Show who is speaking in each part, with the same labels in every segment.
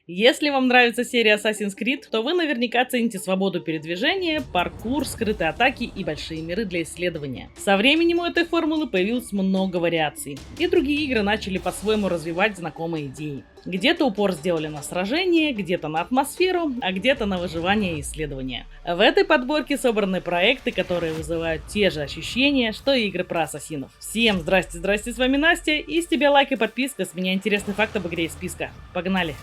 Speaker 1: Если вам нравится серия Assassin's Creed, то вы наверняка цените свободу передвижения, паркур, скрытые атаки и большие миры для исследования. Со временем у этой формулы появилось много вариаций, и другие игры начали по-своему развивать знакомые идеи. Где-то упор сделали на сражение, где-то на атмосферу, а где-то на выживание и исследования. В этой подборке собраны проекты, которые вызывают те же ощущения, что и игры про ассасинов. Всем здрасте, с вами Настя, и с тебя лайк и подписка, с меня интересный факт об игре из списка. Погнали!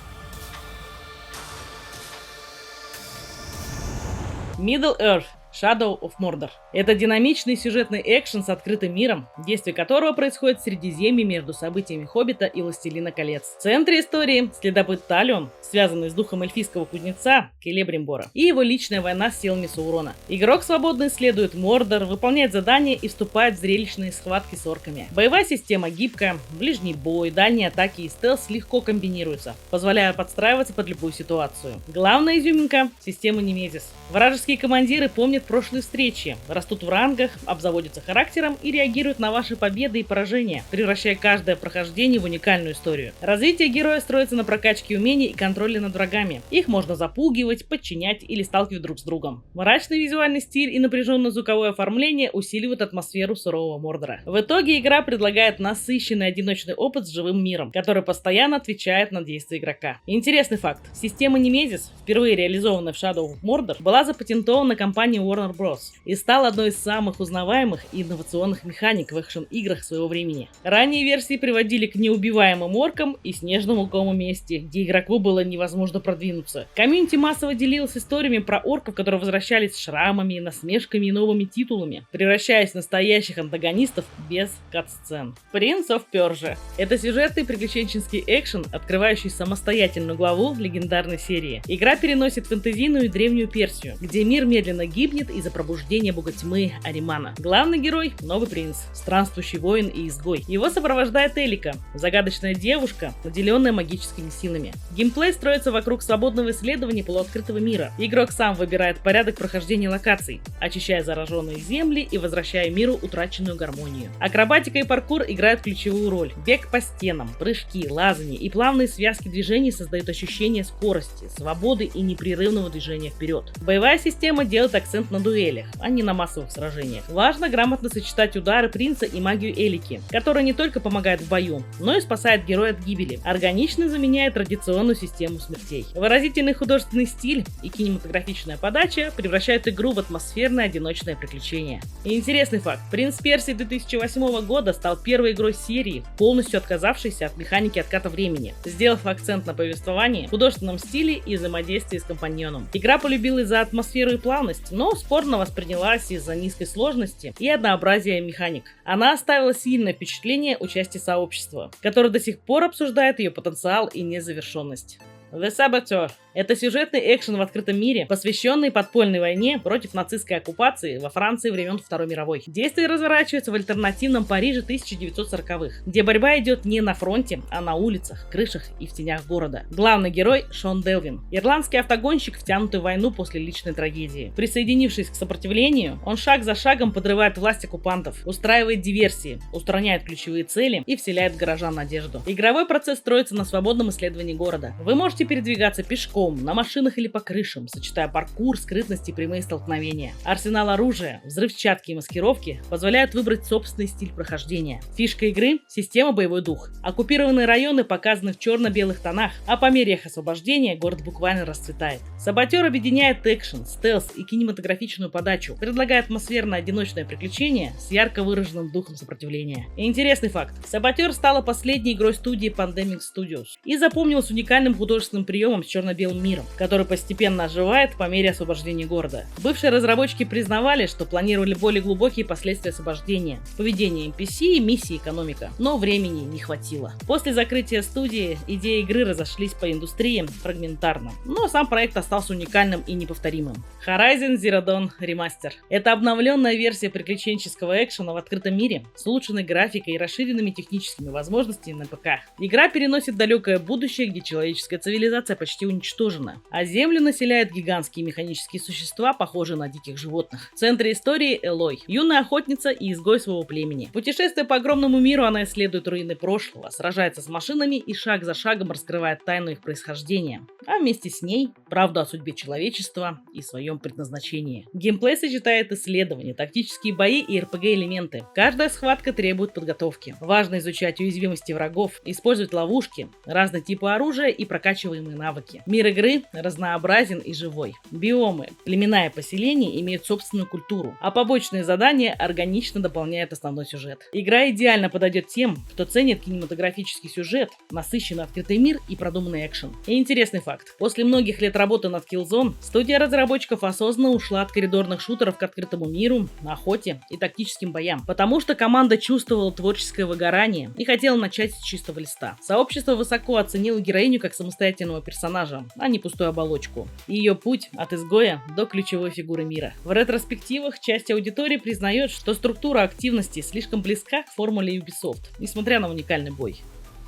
Speaker 1: Middle-earth. Shadow of Mordor. Это динамичный сюжетный экшен с открытым миром, действие которого происходит в Средиземье между событиями Хоббита и Властелина колец. В центре истории следопыт Талион, связанный с духом эльфийского кузнеца Келебримбора, и его личная война с силами Саурона. Игрок свободно исследует Мордор, выполняет задания и вступает в зрелищные схватки с орками. Боевая система гибкая, ближний бой, дальние атаки и стелс легко комбинируются, позволяя подстраиваться под любую ситуацию. Главная изюминка — система Немезис. Вражеские командиры помнят прошлые встречи, растут в рангах, обзаводятся характером и реагируют на ваши победы и поражения, превращая каждое прохождение в уникальную историю. Развитие героя строится на прокачке умений и контроле над врагами. Их можно запугивать, подчинять или сталкивать друг с другом. Мрачный визуальный стиль и напряженное звуковое оформление усиливают атмосферу сурового Мордора. В итоге игра предлагает насыщенный одиночный опыт с живым миром, который постоянно отвечает на действия игрока. Интересный факт. Система Немезис, впервые реализованная в Shadow of Mordor, была запатентована компанией Warner Bros. И стал одной из самых узнаваемых и инновационных механик в экшен-играх своего времени. Ранние версии приводили к неубиваемым оркам и снежному кому месте, где игроку было невозможно продвинуться. Комьюнити массово делилась историями про орков, которые возвращались с шрамами, насмешками и новыми титулами, превращаясь в настоящих антагонистов без кат-сцен. Prince of Persia — это сюжетный приключенческий экшен, открывающий самостоятельную главу легендарной серии. Игра переносит фэнтезийную и древнюю Персию, где мир медленно гибнет из-за пробуждения бога тьмы Аримана. Главный герой — новый принц, странствующий воин и изгой. Его сопровождает Элика, загадочная девушка, наделенная магическими силами. Геймплей строится вокруг свободного исследования полуоткрытого мира. Игрок сам выбирает порядок прохождения локаций, очищая зараженные земли и возвращая миру утраченную гармонию. Акробатика и паркур играют ключевую роль. Бег по стенам, прыжки, лазания и плавные связки движений создают ощущение скорости, свободы и непрерывного движения вперед. Боевая система делает акцент на дуэлях, а не на массовых сражениях. Важно грамотно сочетать удары принца и магию Элики, которая не только помогает в бою, но и спасает героя от гибели, органично заменяя традиционную систему смертей. Выразительный художественный стиль и кинематографичная подача превращают игру в атмосферное одиночное приключение. И интересный факт: «Принц Персии» 2008 года стал первой игрой серии, полностью отказавшейся от механики отката времени, сделав акцент на повествовании, художественном стиле и взаимодействии с компаньоном. Игра полюбилась за атмосферу и плавность, но спорно воспринялась из-за низкой сложности и однообразия механик. Она оставила сильное впечатление у части сообщества, которое до сих пор обсуждает ее потенциал и незавершенность. The Saboteur — это сюжетный экшен в открытом мире, посвященный подпольной войне против нацистской оккупации во Франции времен Второй мировой. Действие разворачивается в альтернативном Париже 1940-х, где борьба идет не на фронте, а на улицах, крышах и в тенях города. Главный герой — Шон Делвин, ирландский автогонщик, втянутый в войну после личной трагедии. Присоединившись к сопротивлению, он шаг за шагом подрывает власть оккупантов, устраивает диверсии, устраняет ключевые цели и вселяет в горожан надежду. Игровой процесс строится на свободном исследовании города. Вы можете передвигаться пешком, на машинах или по крышам, сочетая паркур, скрытность и прямые столкновения. Арсенал оружия, взрывчатки и маскировки позволяют выбрать собственный стиль прохождения. Фишка игры — система боевой дух. Оккупированные районы показаны в черно-белых тонах, а по мере их освобождения город буквально расцветает. Саботер объединяет экшен, стелс и кинематографичную подачу, предлагая атмосферное одиночное приключение с ярко выраженным духом сопротивления. И интересный факт: Саботер стала последней игрой студии Pandemic Studios и запомнилась уникальным художественным приемом с черно-белым миром, который постепенно оживает по мере освобождения города. Бывшие разработчики признавали, что планировали более глубокие последствия освобождения, поведение NPC и миссии экономика, но времени не хватило. После закрытия студии идеи игры разошлись по индустрии фрагментарно, но сам проект остался уникальным и неповторимым. Horizon Zero Dawn Remaster — это обновленная версия приключенческого экшена в открытом мире с улучшенной графикой и расширенными техническими возможностями на ПК. Игра переносит далекое будущее, где человеческая цивилизация цивилизация почти уничтожена, а Землю населяют гигантские механические существа, похожие на диких животных. В центре истории Элой, юная охотница и изгой своего племени. Путешествуя по огромному миру, она исследует руины прошлого, сражается с машинами и шаг за шагом раскрывает тайну их происхождения, а вместе с ней правду о судьбе человечества и своем предназначении. Геймплей сочетает исследования, тактические бои и RPG-элементы. Каждая схватка требует подготовки. Важно изучать уязвимости врагов, использовать ловушки, разные типы оружия и прокачиваемые навыки. Мир игры разнообразен и живой. Биомы, племена и поселения имеют собственную культуру, а побочные задания органично дополняют основной сюжет. Игра идеально подойдет тем, кто ценит кинематографический сюжет, насыщенный открытый мир и продуманный экшен. И интересный факт. После многих лет работы над Killzone, студия разработчиков осознанно ушла от коридорных шутеров к открытому миру, охоте и тактическим боям, потому что команда чувствовала творческое выгорание и хотела начать с чистого листа. Сообщество высоко оценило героиню как самостоятельного персонажа, а не пустую оболочку. И ее путь от изгоя до ключевой фигуры мира. В ретроспективах часть аудитории признает, что структура активности слишком близка к формуле Ubisoft, несмотря на уникальный бой.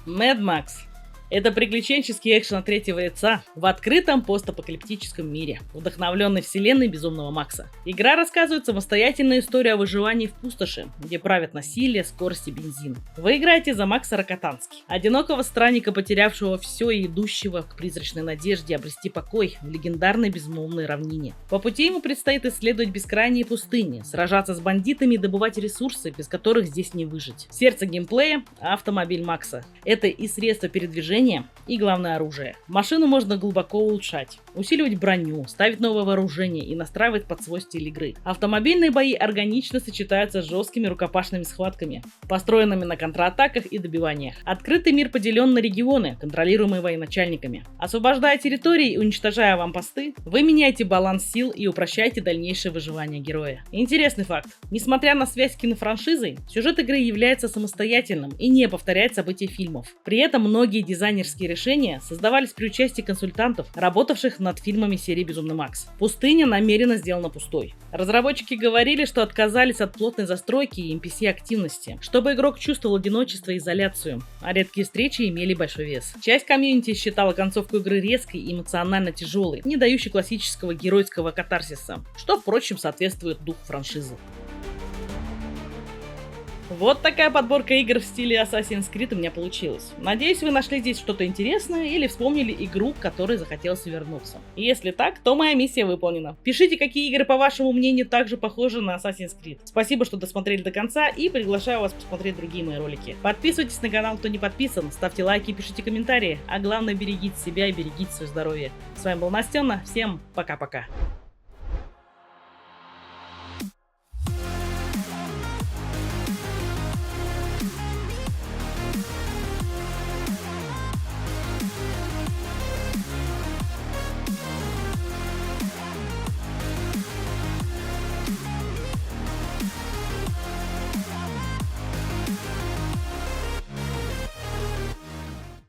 Speaker 1: Mad Max. Это приключенческий экшен от третьего лица в открытом постапокалиптическом мире, вдохновленной вселенной Безумного Макса. Игра рассказывает самостоятельную историю о выживании в пустоши, где правят насилие, скорость и бензин. Вы играете за Макса Рокотански, одинокого странника, потерявшего все и идущего к призрачной надежде обрести покой в легендарной безмолвной равнине. По пути ему предстоит исследовать бескрайние пустыни, сражаться с бандитами и добывать ресурсы, без которых здесь не выжить. Сердце геймплея – автомобиль Макса. Это и средство передвижения, и главное оружие. Машину можно глубоко улучшать, усиливать броню, ставить новое вооружение и настраивать под свой стиль игры. Автомобильные бои органично сочетаются с жесткими рукопашными схватками, построенными на контратаках и добиваниях. Открытый мир поделен на регионы, контролируемые военачальниками. Освобождая территории и уничтожая аванпосты, вы меняете баланс сил и упрощаете дальнейшее выживание героя. Интересный факт. Несмотря на связь с кинофраншизой, сюжет игры является самостоятельным и не повторяет события фильмов. При этом многие дизайнерские решения создавались при участии консультантов, работавших над фильмами серии Безумный Макс. Пустыня намеренно сделана пустой. Разработчики говорили, что отказались от плотной застройки и NPC-активности, чтобы игрок чувствовал одиночество и изоляцию, а редкие встречи имели большой вес. Часть комьюнити считала концовку игры резкой и эмоционально тяжелой, не дающей классического геройского катарсиса, что, впрочем, соответствует духу франшизы. Вот такая подборка игр в стиле Assassin's Creed у меня получилась. Надеюсь, вы нашли здесь что-то интересное или вспомнили игру, к которой захотелось вернуться. И если так, то моя миссия выполнена. Пишите, какие игры, по вашему мнению, также похожи на Assassin's Creed. Спасибо, что досмотрели до конца, и приглашаю вас посмотреть другие мои ролики. Подписывайтесь на канал, кто не подписан, ставьте лайки, пишите комментарии, а главное, берегите себя и берегите свое здоровье. С вами был Настена, всем пока-пока.